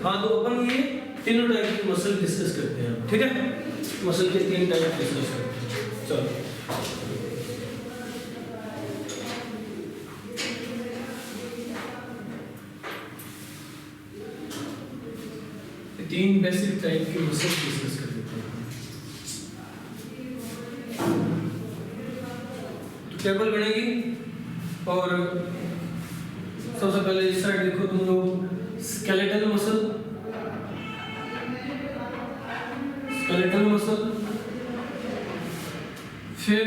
हाँ तो अपन ये तीनों टाइप की मसल डिस्कस करते हैं, ठीक है? मसल के 3 टाइप डिस्कस करते हैं। चलो तीन बेसिक टाइप की मसल डिस्कस कर लेते हैं। तो टेबल बनेगी और सबसे पहले इस साइड देखो तुम लोग, स्केलेटल मसल, स्केलेटल मसल, फिर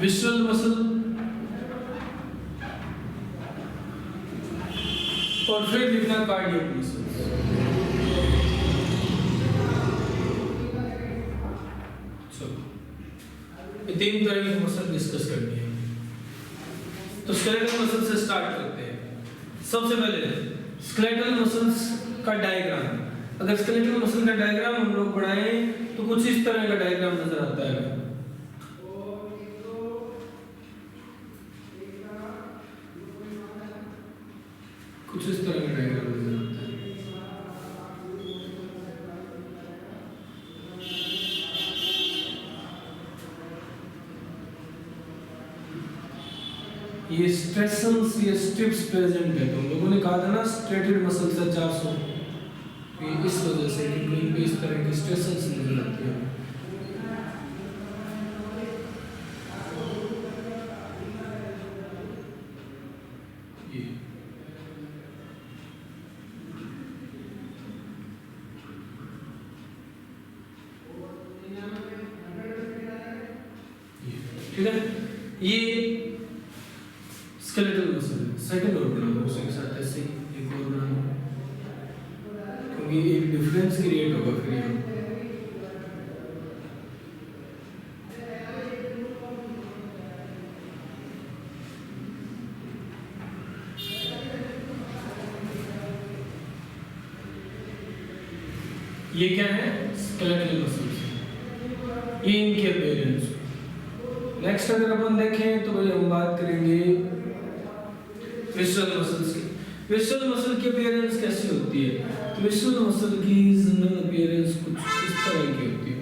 विसरल मसल और फिर लिखना कार्डियक मसल। ये 3 तरह की मसल डिस्कस करनी है। तो स्केलेटल मसल से स्टार्ट करते हैं। सबसे पहले स्केलेटल मसल्स का डायग्राम। अगर स्केलेटल मसल का डायग्राम हम लोग बनाएं तो कुछ इस तरह का डायग्राम नजर आता है। कुछ इस तरह का डायग्राम नजर आता है। ये स्ट्रेसन्स, ये स्ट्रिप्स प्रेजेंट है। तुम लोगों ने कहा था ना स्ट्रेटेड मसल्स है 400, ये इस वजह से क्योंकि इनमें इस तरह की स्ट्रेसन्स नजर आती है। ठीक है, ये स्केलेटल मसल सेकंड और बना दो उसके साथ ऐसे ही एक और बना दो, क्योंकि एक डिफरेंस क्रिएट होगा फिर यहाँ। ये क्या है? स्केलेटल मसल्स, ये इनकी अपीयरेंस। नेक्स्ट अगर अपन देखें तो भाई हम बात करेंगे विसरल मसल्स की। विसरल मसल की अपीयरेंस कैसी होती है? तो विसरल मसल की जनरल अपीयरेंस कुछ इस तरह की होती है।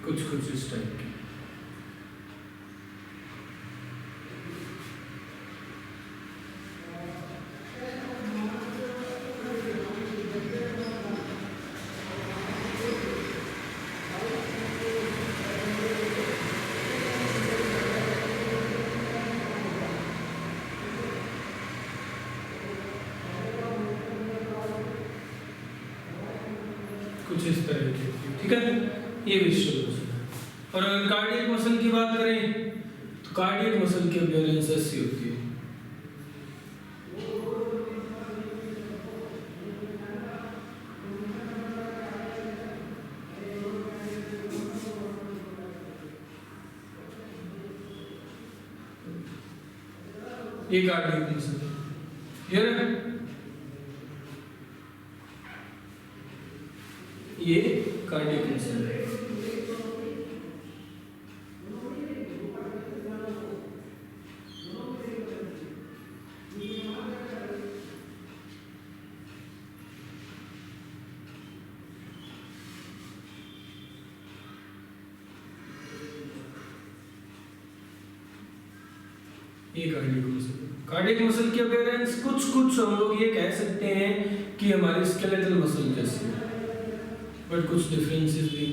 कुछ इस टाइप की। कुछ इस तरह की, ठीक है? ये विसरल मसल है। और अगर कार्डियक मसल की बात करें तो कार्डियक मसल की अपीयरेंस ऐसी होती है। ये कार्डियक मसल है, क्लियर है? ये कार्डियक मसल है। ये कार्डियक मसल। कार्डियक मसल की अपीयरेंस कुछ हम लोग ये कह सकते हैं कि हमारी स्केलेटल मसल जैसी है, बट कुछ डिफरेंसेस भी।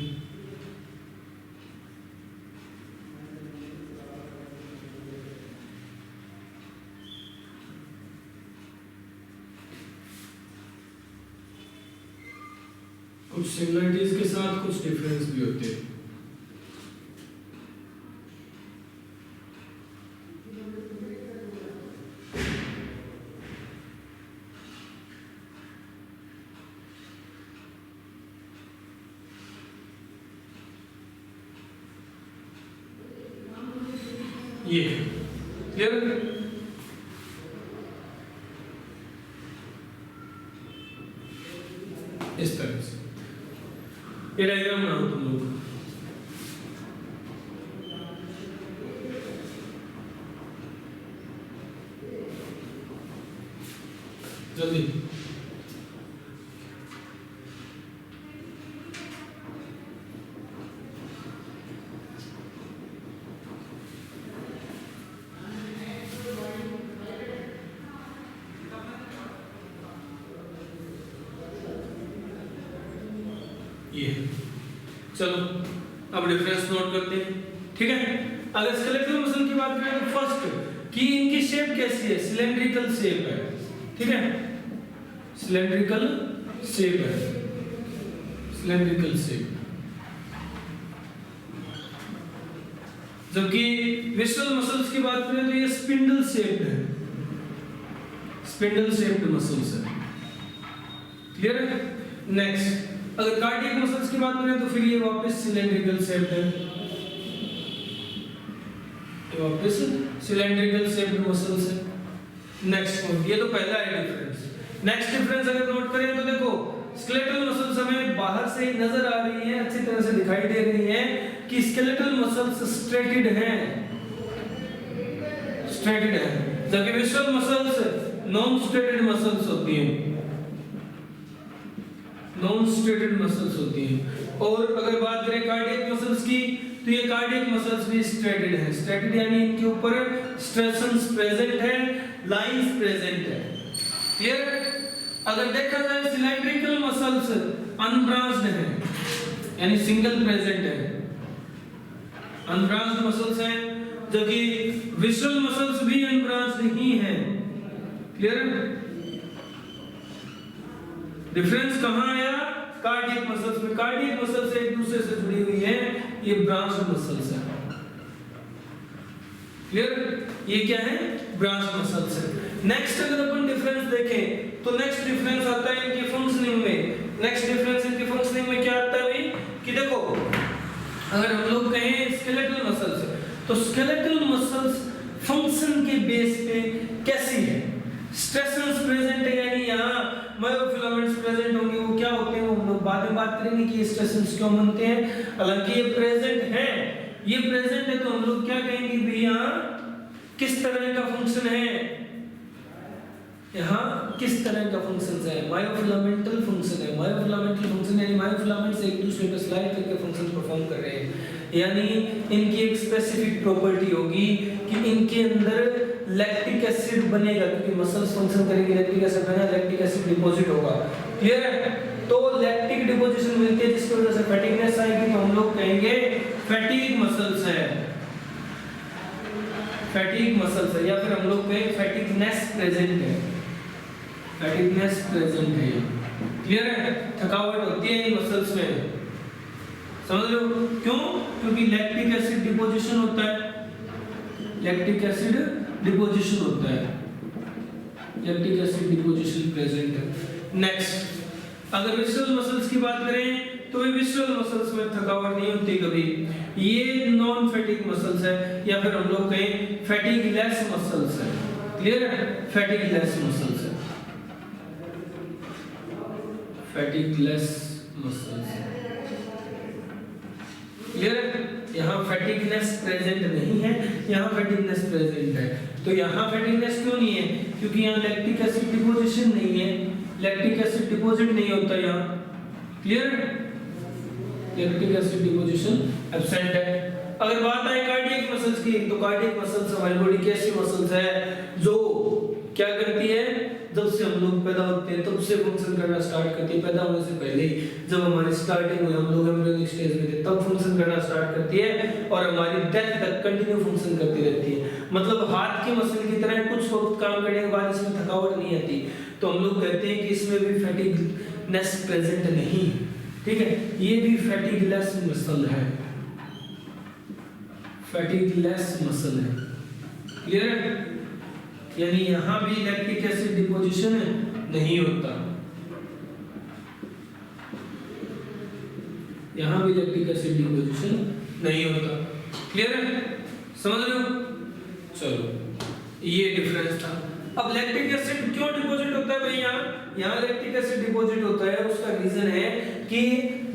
कुछ सिमिलरिटीज के साथ कुछ डिफरेंस भी होते हैं। ये क्लियर है? इस तरह से ये डायग्राम बनाओ तुम लोग। जल्दी। ये चलो अब डिफरेंस नोट करते हैं, ठीक है। अगर स्केलेटल मसल की बात करें तो फर्स्ट कि इनकी शेप कैसी है, सिलेंड्रिकल शेप है, ठीक है, सिलेंड्रिकल शेप है, सिलेंड्रिकल शेप। जबकि विस्टल मसल्स की बात करें तो ये स्पिंडल शेप्ड है, स्पिंडल शेप्ड मसल्स है, क्लियर है। नेक्स्ट अगर कार्डियक मसल्स की बात करें तो फिर ये वापस सिलेंड्रिकल शेप्ड है, ये वापस सिलेंड्रिकल शेप्ड मसल्स है। नेक्स्ट पॉइंट, ये तो पहला है डिफरेंस। नेक्स्ट डिफरेंस अगर नोट करें तो देखो स्केलेटल मसल्स हमें बाहर से ही नजर आ रही है, अच्छी तरह से दिखाई दे रही है कि स्केलेटल मसल्स स्ट्रेटेड हैं, स्ट्रेटेड है, जबकि विस्टल मसल्स नॉन स्ट्रेटेड मसल्स होती हैं, नॉन स्ट्रेटेड मसल्स होती हैं। और अगर बात करें कार्डियक मसल्स की तो ये कार्डियक मसल्स भी स्ट्रेटेड हैं, स्ट्रेटेड यानी इनके ऊपर स्ट्रेशंस प्रेजेंट है, लाइंस प्रेजेंट है, क्लियर। अगर देखा जाए सिलेंड्रिकल मसल्स अनब्रांच्ड हैं यानी सिंगल प्रेजेंट है, अनब्रांच्ड मसल्स हैं, जबकि विस्टल मसल्स भी अनब्रांच्ड ही हैं, क्लियर। डिफरेंस कहां आया, कार्डियक मसल्स में। कार्डियक मसल्स एक दूसरे से जुड़ी हुई है, ये ब्रांच मसल्स है, क्लियर। ये क्या है, ब्रांच मसल्स है। नेक्स्ट अगर अपन डिफरेंस देखें तो नेक्स्ट डिफरेंस आता है इनकी फंक्शनिंग में। नेक्स्ट डिफरेंस इनकी फंक्शनिंग में क्या आता है भाई कि देखो अगर हम लोग कहें स्केलेटल मसल्स तो स्केलेटल मसल्स फंक्शन के बेस पे कैसी है, स्ट्रेशंस प्रेजेंट है यानी यहाँ मायोफिलामेंट्स प्रेजेंट होंगे, वो क्या होते हैं वो हम लोग बाद में बात करेंगे कि ये स्ट्रेशंस क्यों बनते हैं। हालांकि ये प्रेजेंट है, ये प्रेजेंट है तो हम लोग क्या कहेंगे भी यहाँ किस तरह का फंक्शन है, यहाँ किस तरह का फंक्शन है, मायोफिलामेंटल फंक्शन है। मायोफिलामेंटल फंक्शन यानी मायोफिलामेंट्स एक दूसरे पर स्लाइड करके फंक्शन परफॉर्म कर रहे हैं, यानी इनकी एक स्पेसिफिक प्रॉपर्टी होगी कि इनके अंदर लैक्टिक एसिड बनेगा, क्योंकि मसल्स फंक्शन करेंगे लैक्टिक एसिड बनेगा, लैक्टिक एसिड डिपॉजिट होगा, क्लियर है। तो लैक्टिक डिपोजिशन मिलती है जिसकी वजह से फैटिगनेस आएगी, तो हम लोग कहेंगे फैटिग मसल्स है, फैटिग मसल्स है, या फिर हम लोग कहें फैटिगनेस प्रेजेंट है, फैटिगनेस प्रेजेंट है, क्लियर है। थकावट होती है इन मसल्स में, समझ लो क्यों, क्योंकि लैक्टिक एसिड डिपोजिशन होता है, लैक्टिक एसिड डिपोजिशन होता है, लैक्टिक एसिड डिपोजिशन प्रेजेंट है। नेक्स्ट अगर विस्टल मसल्स की बात करें तो ये विस्टल मसल्स में थकावट नहीं होती कभी, ये नॉन फैटिग मसल्स है, या फिर हम लोग कहें फैटिगलेस मसल्स है, क्लियर है, फैटिगलेस मसल्स है, फैटिगलेस मसल्स, क्लियर है। यहाँ फैटिगनेस प्रेजेंट नहीं है, यहाँ फैटिगनेस प्रेजेंट है। तो यहाँ फैटिगनेस क्यों नहीं है, क्योंकि यहाँ लैक्टिक एसिड डिपोजिशन नहीं है, लैक्टिक एसिड डिपॉजिट नहीं होता यहाँ, clear, lactic acid deposition absent है। अगर बात आए कार्डियक मसल्स की तो कार्डियक मसल्स हमारी बॉडी की ऐसी मसल्स है जो क्या करती है, जब से हम लोग पैदा होते हैं तब से फंक्शन करना स्टार्ट करती है, पैदा होने से पहले ही जब हमारी स्टार्टिंग हुई हम लोग एम्ब्रियोनिक स्टेज में थे तब फंक्शन करना स्टार्ट करती है और हमारी डेथ तक कंटिन्यू फंक्शन करती रहती है। मतलब हाथ की मसल की तरह कुछ वक्त काम करने के बाद इसमें थकावट नहीं आती, तो हम लोग कहते हैं कि इसमें भी फैटिगनेस प्रेजेंट नहीं, ठीक है। ये भी फैटिगलेस मसल है, फैटिगलेस मसल है, क्लियर है। यानी यहां भी लैक्टिक एसिड डिपोजिशन नहीं होता, यहां भी लैक्टिक एसिड डिपोजिशन नहीं होता, क्लियर है, समझ रहे हो। चलो ये डिफरेंस था। अब लैक्टिक एसिड क्यों डिपॉजिट होता है भाई, यहाँ लैक्टिक एसिड डिपॉजिट होता है, उसका रीजन है कि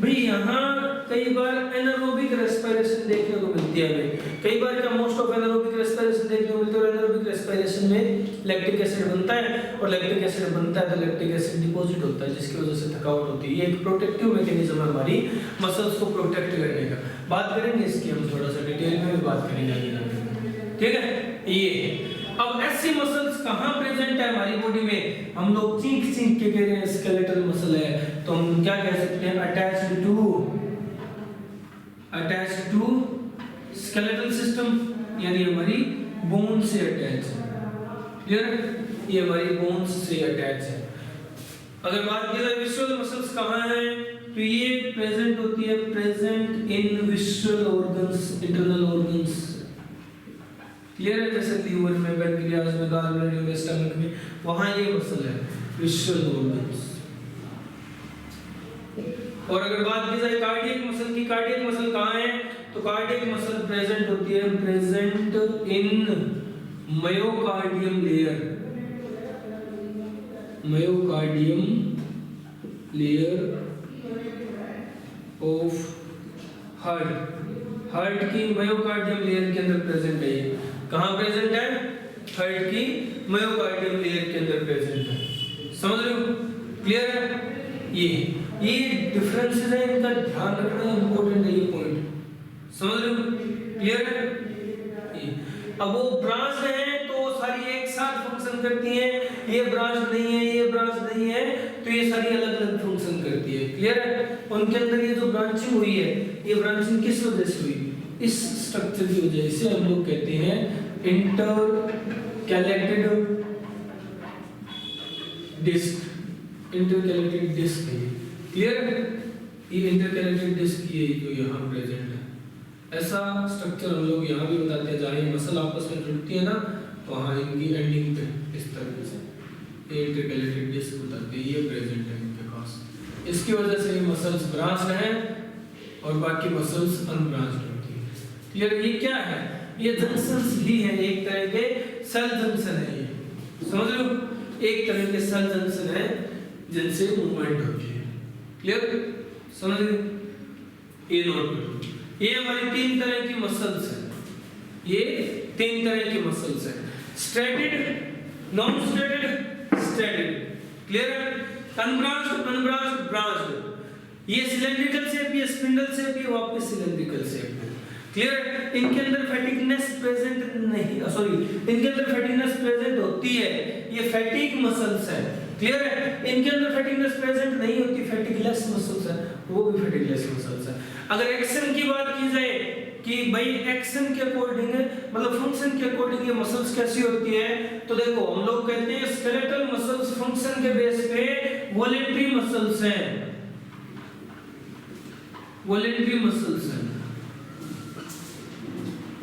भाई यहाँ कई बार एनारोबिक रेस्पिरेशन देखने को मिलती है हमें, कई बार क्या मोस्ट ऑफ एनारोबिक रेस्पिरेशन देखने को मिलती है, और एनारोबिक रेस्पिरेशन रेस्पिरेशन में लैक्टिक एसिड बनता है, और लैक्टिक एसिड बनता है तो लैक्टिक एसिड डिपॉजिट होता है, जिसकी वजह से थकावट होती है। ये एक प्रोटेक्टिव मैकेनिज्म है हमारी मसल्स को प्रोटेक्ट करने का। बात करेंगे इसकी हम थोड़ा सा डिटेल में भी बात करेंगे आगे, ठीक है। ये अब ऐसी मसल्स कहाँ प्रेजेंट है हमारी बॉडी में, हम लोग चीख चीख के कह रहे हैं स्केलेटल मसल है, तो हम क्या कह सकते हैं, अटैच्ड टू स्केलेटल सिस्टम, यानी हमारी बोन से अटैच है। क्लियर, ये हमारी बोन्स से अटैच है। अगर बात की जाए विजुअल मसल्स कहाँ हैं, तो ये प्रेजेंट होती है, present in visual organs, internal organs. Clear है, जैसे लीवर में, पैनक्रियाज में, गॉल ब्लैडर में, स्टमक में, वहां ये मसल है, विजुअल ऑर्गन्स। और अगर बात की जाए कार्डियक मसल की, कार्डियक मसल कहाँ है, तो कार्डियक मसल प्रेजेंट होती है, present in myocardium layer, myocardium layer of heart की मायोकार्डियम लेयर के अंदर प्रेजेंट है। ये कहाँ प्रेजेंट है, हार्ट की मायोकार्डियम लेयर के अंदर प्रेजेंट है। समझ रहे हो, क्लियर है। ये डिफरेंसेस है, इनका ध्यान रखना इंपॉर्टेंट है, ये पॉइंट समझ रहे हो, क्लियर है। अब वो ब्रांच है तो सारी एक साथ फंक्शन करती हैं, ये ब्रांच नहीं है, ये ब्रांच नहीं है, तो ये सारी अलग अलग फंक्शन करती है। क्लियर है, उनके अंदर ये जो ब्रांचिंग हुई है, ये ब्रांचिंग किस वजह से हुई, इस स्ट्रक्चर की वजह से हम लोग कहते हैं इंटरकैलेटेड डिस्क, इंटरकैलेटेड डिस्क है। क्लियर है, ये इंटरकैलेटेड डिस्क ये जो यहाँ प्रेजेंट है, ऐसा स्ट्रक्चर हम लोग यहाँ भी बताते हैं, जहाँ ये मसल आपस में जुड़ती है ना, तो वहाँ इनकी एंडिंग पे इस तरह से ये इंटरकैलेटेड डिस्क बताते हैं, ये प्रेजेंट है इनके पास। इसकी वजह से ये मसल्स ब्रांच्ड हैं और बाकी मसल्स अनब्रांच्ड होती हैं। क्लियर, ये क्या है, ये जंक्शंस भी हैं, एक तरह के सेल जंक्शन है ये, समझ लो, एक तरह के सेल जंक्शन है जिनसे मूवमेंट होती है। क्लियर, समझ लो, ये नोट करो, ये हमारी तीन तरह की मसल्स हैं, ये तीन तरह की मसल्स हैं, striated, non striated, striated. Clear है, अनब्रांच्ड, अनब्रांच्ड, ब्रांच्ड। ये सिलेंड्रिकल शेप, ये स्पिंडल शेप, ये वापस सिलेंड्रिकल शेप। क्लियर, इनके अंदर फैटिगनेस प्रेजेंट नहीं, सॉरी, इनके अंदर फैटिगनेस प्रेजेंट होती है, ये फैटिग मसल्स है। क्लियर है, इनके अंदर फैटिगनेस प्रेजेंट नहीं होती, फैटिगलेस मसल्स है, वो भी फैटिगलेस मसल्स है। अगर एक्शन की बात की जाए कि भाई एक्शन के अकॉर्डिंग, मतलब फंक्शन के अकॉर्डिंग ये मसल्स कैसी होती है, तो देखो हम लोग कहते हैं स्केलेटल मसल्स फंक्शन के बेस पे वॉलेंटरी मसल्स हैं, वॉलेंटरी मसल्स हैं।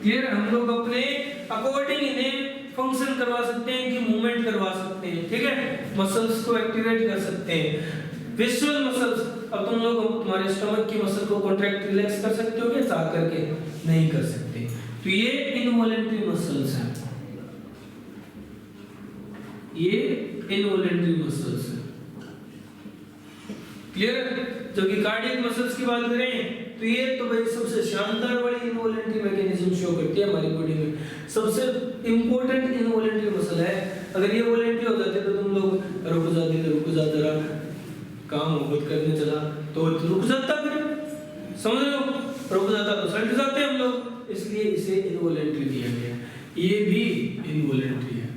क्लियर, हम लोग अपने अकॉर्डिंग इन्हें फंक्शन करवा सकते हैं, इनकी मूवमेंट करवा सकते हैं, ठीक है, मसल्स को एक्टिवेट कर सकते हैं। विजुअल मसल्स, अब तुम लोग तुम्हारे स्टमक की मसल को कॉन्ट्रैक्ट रिलैक्स कर सकते हो क्या, चाह करके नहीं कर सकते, तो ये इनवॉलेंटरी मसल्स हैं, ये इनवॉलेंटरी मसल्स हैं। क्लियर, जबकि कार्डियक मसल्स की बात करें तो ये तो भाई सबसे शानदार वाली इनवॉलेंटरी मैकेनिज्म शो करती है हमारी बॉडी में, सबसे इंपॉर्टेंट इनवॉलेंटरी मसल है। अगर ये वॉलेंटरी हो जाते तो तुम लोग रुक जाते, रुक जा जरा, काम खुद करने चला तो रुक जाता, फिर समझ लो, रुक जाता तो सल्ट जाते हम लोग, इसलिए इसे इनवॉलेंटरी दिया गया। ये भी इनवॉलेंटरी है,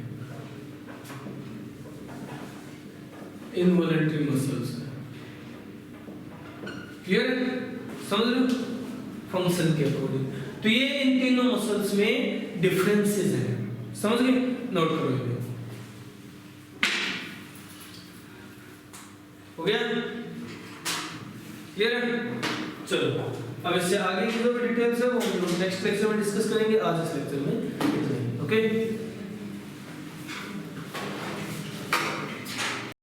इनवॉलेंटरी मसल्स। क्लियर है, समझ लो, फंक्शन के अकॉर्डिंग। तो ये इन तीनों मसल्स में डिफरेंसेस हैं, समझ गए, नोट करो ये, हो गया, क्लियर है। चलो अब इससे आगे की जो डिटेल्स है वो हम लोग नेक्स्ट लेक्चर में डिस्कस करेंगे, आज इस लेक्चर में इतना ही, ओके।